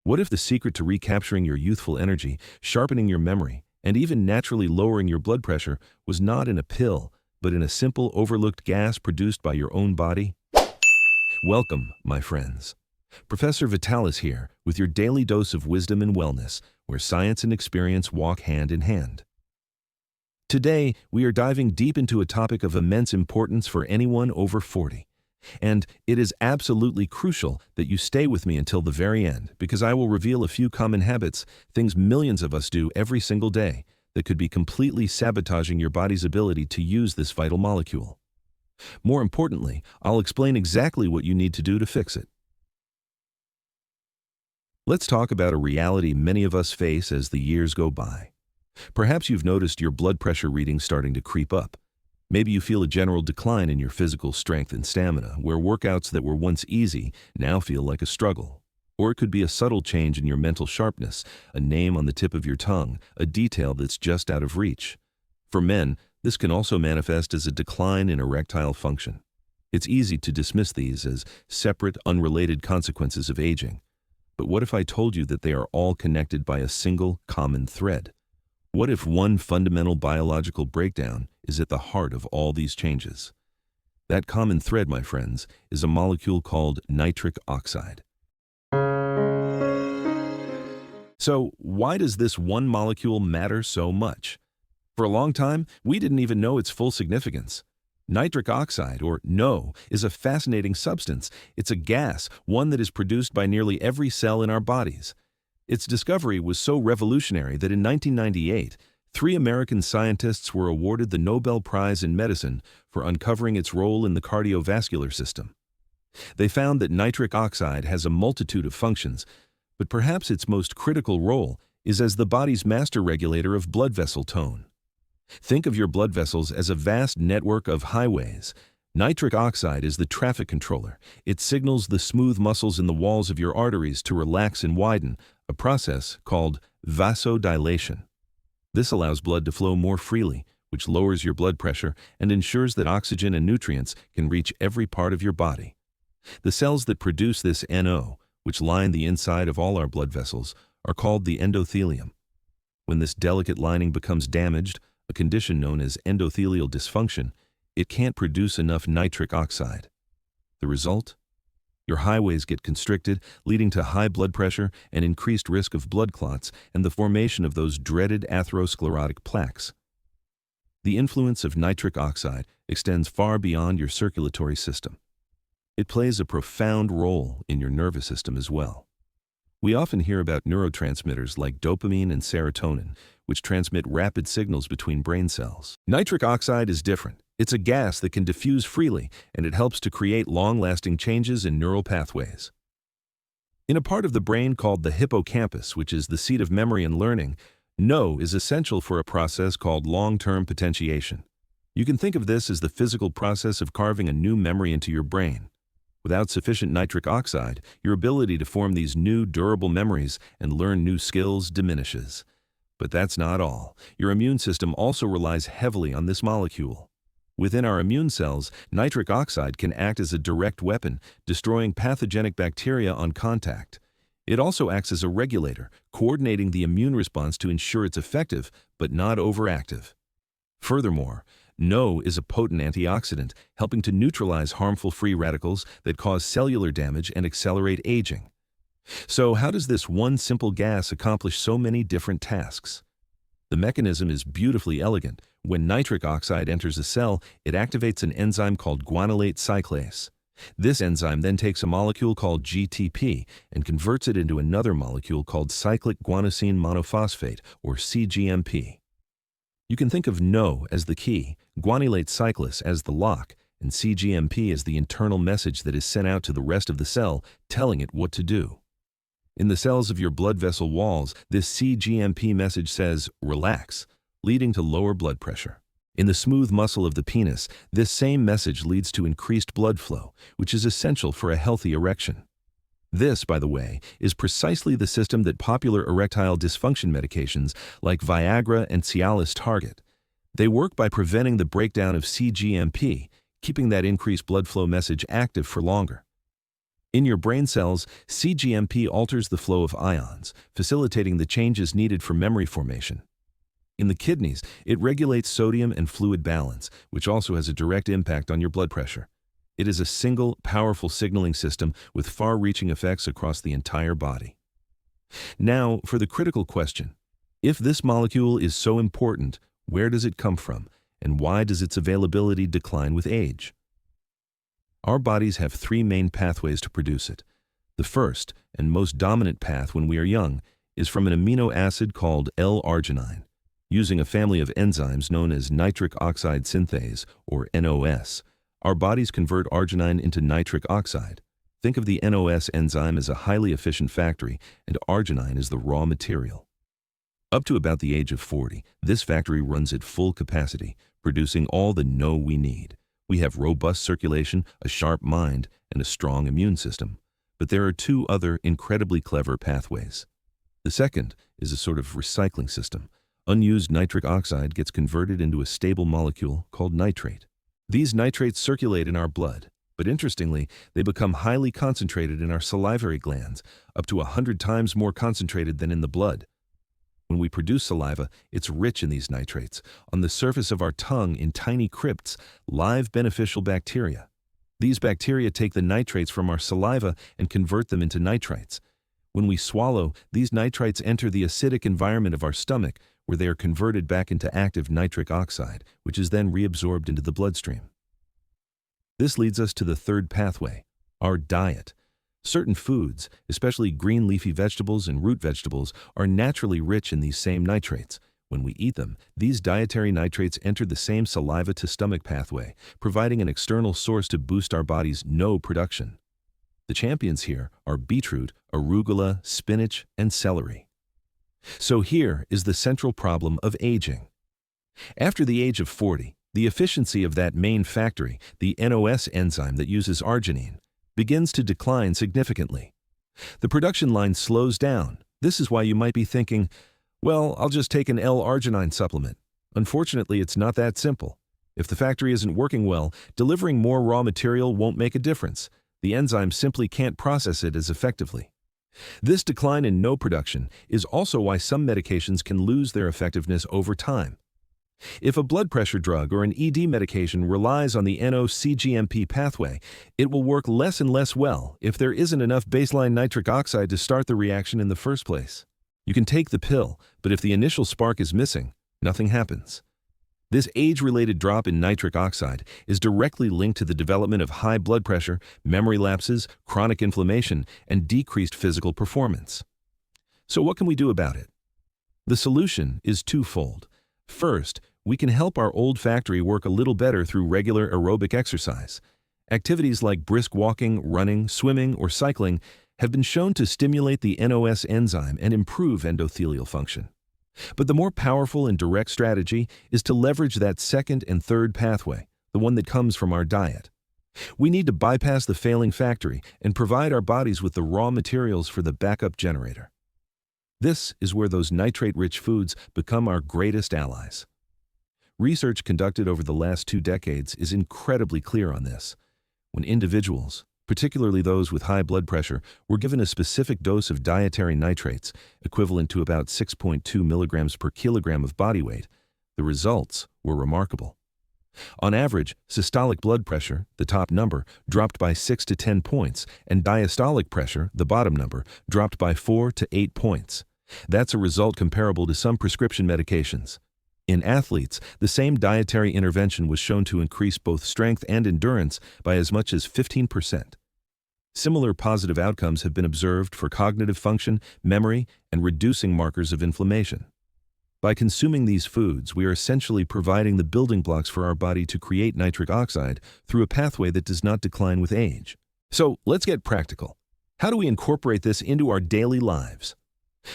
What if the secret to recapturing your youthful energy, sharpening your memory, and even naturally lowering your blood pressure was not in a pill, but in a simple overlooked gas produced by your own body? Welcome, my friends. Professor Vitalis here with your daily dose of wisdom and wellness, where science and experience walk hand in hand. Today, we are diving deep into a topic of immense importance for anyone over 40. And it is absolutely crucial that you stay with me until the very end, because I will reveal a few common habits, things millions of us do every single day, that could be completely sabotaging your body's ability to use this vital molecule. More importantly, I'll explain exactly what you need to do to fix it. Let's talk about a reality many of us face as the years go by. Perhaps you've noticed your blood pressure readings starting to creep up. Maybe you feel a general decline in your physical strength and stamina, where workouts that were once easy now feel like a struggle. Or it could be a subtle change in your mental sharpness, a name on the tip of your tongue, a detail that's just out of reach. For men, this can also manifest as a decline in erectile function. It's easy to dismiss these as separate, unrelated consequences of aging. But what if I told you that they are all connected by a single common thread? What if one fundamental biological breakdown is at the heart of all these changes? That common thread, my friends, is a molecule called nitric oxide. So, why does this one molecule matter so much? For a long time, we didn't even know its full significance. Nitric oxide, or NO, is a fascinating substance. It's a gas, one that is produced by nearly every cell in our bodies. Its discovery was so revolutionary that in 1998, 3 American scientists were awarded the Nobel Prize in Medicine for uncovering its role in the cardiovascular system. They found that nitric oxide has a multitude of functions, but perhaps its most critical role is as the body's master regulator of blood vessel tone. Think of your blood vessels as a vast network of highways. Nitric oxide is the traffic controller. It signals the smooth muscles in the walls of your arteries to relax and widen, a process called vasodilation. This allows blood to flow more freely, which lowers your blood pressure and ensures that oxygen and nutrients can reach every part of your body. The cells that produce this NO, which line the inside of all our blood vessels, are called the endothelium. When this delicate lining becomes damaged, a condition known as endothelial dysfunction, it can't produce enough nitric oxide. The result? Your highways get constricted, leading to high blood pressure and increased risk of blood clots and the formation of those dreaded atherosclerotic plaques. The influence of nitric oxide extends far beyond your circulatory system. It plays a profound role in your nervous system as well. We often hear about neurotransmitters like dopamine and serotonin, which transmit rapid signals between brain cells. Nitric oxide is different. It's a gas that can diffuse freely, and it helps to create long-lasting changes in neural pathways. In a part of the brain called the hippocampus, which is the seat of memory and learning, NO is essential for a process called long-term potentiation. You can think of this as the physical process of carving a new memory into your brain. Without sufficient nitric oxide, your ability to form these new, durable memories and learn new skills diminishes. But that's not all. Your immune system also relies heavily on this molecule. Within our immune cells, nitric oxide can act as a direct weapon, destroying pathogenic bacteria on contact. It also acts as a regulator, coordinating the immune response to ensure it's effective, but not overactive. Furthermore, NO is a potent antioxidant, helping to neutralize harmful free radicals that cause cellular damage and accelerate aging. So how does this one simple gas accomplish so many different tasks? The mechanism is beautifully elegant. When nitric oxide enters a cell, it activates an enzyme called guanylate cyclase. This enzyme then takes a molecule called GTP and converts it into another molecule called cyclic guanosine monophosphate, or cGMP. You can think of NO as the key, guanylate cyclase as the lock, and cGMP as the internal message that is sent out to the rest of the cell, telling it what to do. In the cells of your blood vessel walls, this cGMP message says, "Relax," leading to lower blood pressure. In the smooth muscle of the penis, this same message leads to increased blood flow, which is essential for a healthy erection. This, by the way, is precisely the system that popular erectile dysfunction medications like Viagra and Cialis target. They work by preventing the breakdown of cGMP, keeping that increased blood flow message active for longer. In your brain cells, cGMP alters the flow of ions, facilitating the changes needed for memory formation. In the kidneys, it regulates sodium and fluid balance, which also has a direct impact on your blood pressure. It is a single, powerful signaling system with far-reaching effects across the entire body. Now, for the critical question. If this molecule is so important, where does it come from, and why does its availability decline with age? Our bodies have three main pathways to produce it. The first, and most dominant path when we are young, is from an amino acid called L-arginine. Using a family of enzymes known as nitric oxide synthase, or NOS, our bodies convert arginine into nitric oxide. Think of the NOS enzyme as a highly efficient factory, and arginine is the raw material. Up to about the age of 40, this factory runs at full capacity, producing all the NO we need. We have robust circulation, a sharp mind, and a strong immune system. But there are two other incredibly clever pathways. The second is a sort of recycling system. Unused nitric oxide gets converted into a stable molecule called nitrate. These nitrates circulate in our blood, but interestingly, they become highly concentrated in our salivary glands, up to 100 times more concentrated than in the blood. When we produce saliva, it's rich in these nitrates. On the surface of our tongue, in tiny crypts, live beneficial bacteria. These bacteria take the nitrates from our saliva and convert them into nitrites. When we swallow, these nitrites enter the acidic environment of our stomach, where they are converted back into active nitric oxide, which is then reabsorbed into the bloodstream. This leads us to the third pathway, our diet. Certain foods, especially green leafy vegetables and root vegetables, are naturally rich in these same nitrates. When we eat them, these dietary nitrates enter the same saliva-to-stomach pathway, providing an external source to boost our body's NO production. The champions here are beetroot, arugula, spinach, and celery. So here is the central problem of aging. After the age of 40, the efficiency of that main factory, the NOS enzyme that uses arginine, begins to decline significantly. The production line slows down. This is why you might be thinking, well, I'll just take an L-arginine supplement. Unfortunately, it's not that simple. If the factory isn't working well, delivering more raw material won't make a difference. The enzyme simply can't process it as effectively. This decline in NO production is also why some medications can lose their effectiveness over time. If a blood pressure drug or an ED medication relies on the NO-cGMP pathway, it will work less and less well if there isn't enough baseline nitric oxide to start the reaction in the first place. You can take the pill, but if the initial spark is missing, nothing happens. This age-related drop in nitric oxide is directly linked to the development of high blood pressure, memory lapses, chronic inflammation, and decreased physical performance. So what can we do about it? The solution is twofold. First, we can help our old factory work a little better through regular aerobic exercise. Activities like brisk walking, running, swimming, or cycling have been shown to stimulate the NOS enzyme and improve endothelial function. But the more powerful and direct strategy is to leverage that second and third pathway, the one that comes from our diet. We need to bypass the failing factory and provide our bodies with the raw materials for the backup generator. This is where those nitrate-rich foods become our greatest allies. Research conducted over the last 2 decades is incredibly clear on this. When individuals, particularly those with high blood pressure, were given a specific dose of dietary nitrates, equivalent to about 6.2 milligrams per kilogram of body weight, the results were remarkable. On average, systolic blood pressure, the top number, dropped by 6 to 10 points, and diastolic pressure, the bottom number, dropped by 4 to 8 points. That's a result comparable to some prescription medications. In athletes, the same dietary intervention was shown to increase both strength and endurance by as much as 15%. Similar positive outcomes have been observed for cognitive function, memory, and reducing markers of inflammation. By consuming these foods, we are essentially providing the building blocks for our body to create nitric oxide through a pathway that does not decline with age. So let's get practical. How do we incorporate this into our daily lives?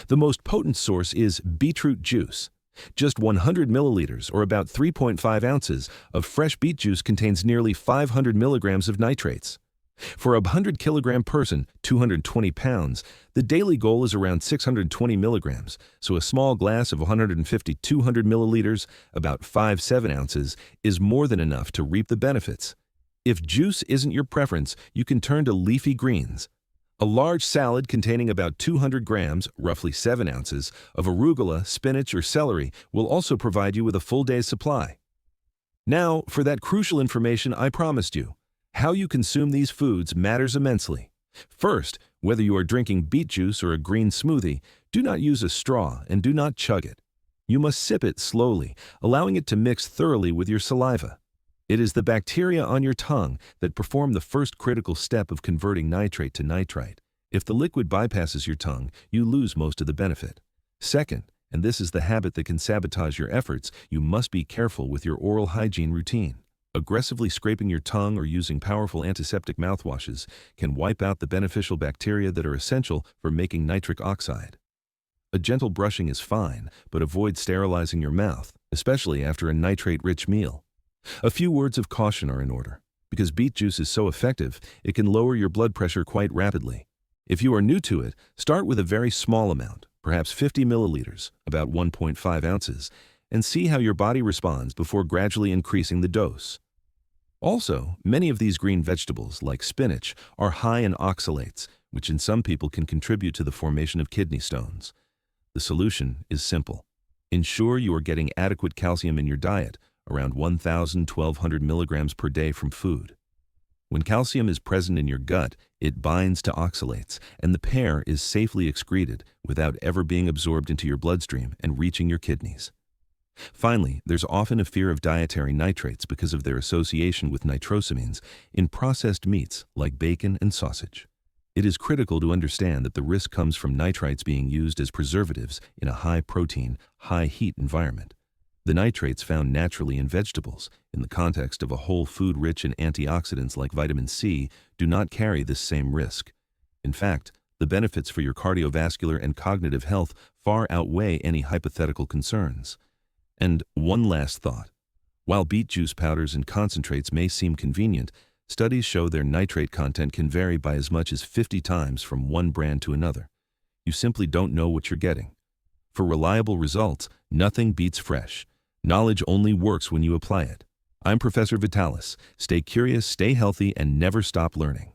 The most potent source is beetroot juice. Just 100 milliliters, or about 3.5 ounces, of fresh beet juice contains nearly 500 milligrams of nitrates. For a 100-kilogram person, 220 pounds, the daily goal is around 620 milligrams, so a small glass of 150-200 milliliters, about 5-7 ounces, is more than enough to reap the benefits. If juice isn't your preference, you can turn to leafy greens. A large salad containing about 200 grams, roughly 7 ounces, of arugula, spinach, or celery will also provide you with a full day's supply. Now, for that crucial information I promised you. How you consume these foods matters immensely. First, whether you are drinking beet juice or a green smoothie, do not use a straw and do not chug it. You must sip it slowly, allowing it to mix thoroughly with your saliva. It is the bacteria on your tongue that perform the first critical step of converting nitrate to nitrite. If the liquid bypasses your tongue, you lose most of the benefit. Second, and this is the habit that can sabotage your efforts, you must be careful with your oral hygiene routine. Aggressively scraping your tongue or using powerful antiseptic mouthwashes can wipe out the beneficial bacteria that are essential for making nitric oxide. A gentle brushing is fine, but avoid sterilizing your mouth, especially after a nitrate-rich meal. A few words of caution are in order. Because beet juice is so effective, it can lower your blood pressure quite rapidly. If you are new to it, start with a very small amount, perhaps 50 milliliters, about 1.5 ounces, and see how your body responds before gradually increasing the dose. Also, many of these green vegetables, like spinach, are high in oxalates, which in some people can contribute to the formation of kidney stones. The solution is simple. Ensure you are getting adequate calcium in your diet, around 1,000–1,200 milligrams per day from food. When calcium is present in your gut, it binds to oxalates, and the pair is safely excreted without ever being absorbed into your bloodstream and reaching your kidneys. Finally, there's often a fear of dietary nitrates because of their association with nitrosamines in processed meats like bacon and sausage. It is critical to understand that the risk comes from nitrites being used as preservatives in a high-protein, high-heat environment. The nitrates found naturally in vegetables, in the context of a whole food rich in antioxidants like vitamin C, do not carry this same risk. In fact, the benefits for your cardiovascular and cognitive health far outweigh any hypothetical concerns. And one last thought. While beet juice powders and concentrates may seem convenient, studies show their nitrate content can vary by as much as 50 times from one brand to another. You simply don't know what you're getting. For reliable results, nothing beats fresh. Knowledge only works when you apply it. I'm Professor Vitalis. Stay curious, stay healthy, and never stop learning.